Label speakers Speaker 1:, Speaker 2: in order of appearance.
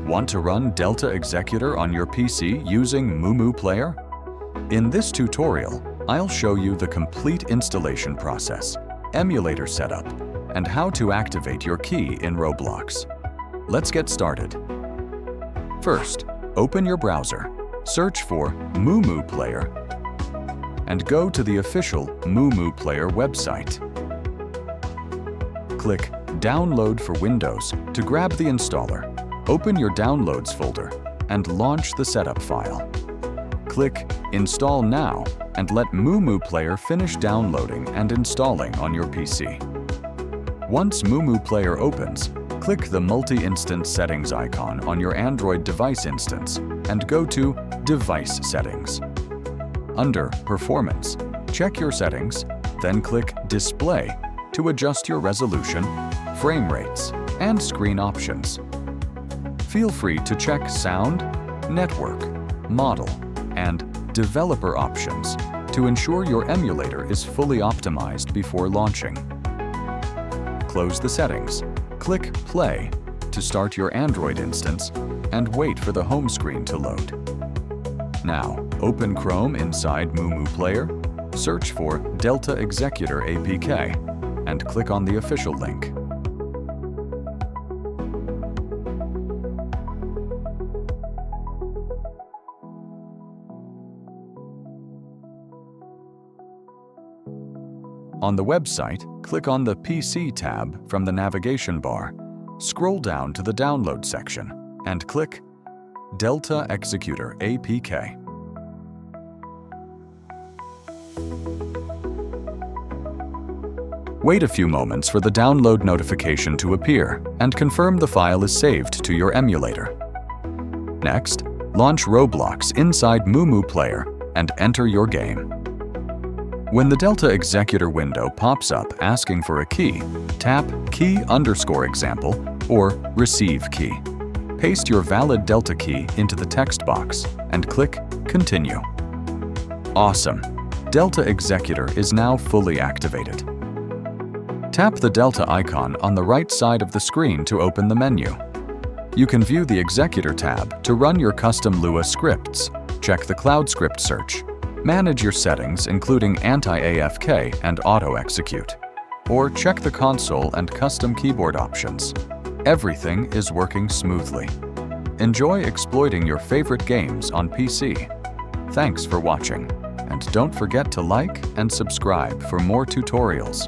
Speaker 1: Want to run Delta Executor on your PC using MuMuPlayer? In this tutorial, I'll show you the complete installation process, emulator setup, and how to activate your key in Roblox. Let's get started. First, open your browser, search for MuMuPlayer, and go to the official MuMuPlayer website. Click Download for Windows to grab the installer. Open your Downloads folder and launch the setup file. Click Install Now and let MuMuPlayer finish downloading and installing on your PC. Once MuMuPlayer opens, click the Multi-Instance Settings icon on your Android device instance and go to Device Settings. Under Performance, check your settings, then click Display to adjust your resolution, frame rates, and screen options. Feel free to check Sound, Network, Model, and Developer options to ensure your emulator is fully optimized before launching. Close the settings, click Play to start your Android instance, and wait for the home screen to load. Now, open Chrome inside MuMuPlayer, search for Delta Executor APK, and click on the official link. On the website, click on the PC tab from the navigation bar, scroll down to the Download section, and click Delta Executor APK. Wait a few moments for the download notification to appear and confirm the file is saved to your emulator. Next, launch Roblox inside MuMuPlayer and enter your game. When the Delta Executor window pops up asking for a key, tap Key_example or Receive Key. Paste your valid Delta key into the text box and click Continue. Awesome! Delta Executor is now fully activated. Tap the Delta icon on the right side of the screen to open the menu. You can view the Executor tab to run your custom Lua scripts, check the Cloud Script search, manage your settings including Anti-AFK and Auto Execute, or check the console and custom keyboard options. Everything is working smoothly. Enjoy exploiting your favorite games on PC. Thanks for watching, and don't forget to like and subscribe for more tutorials.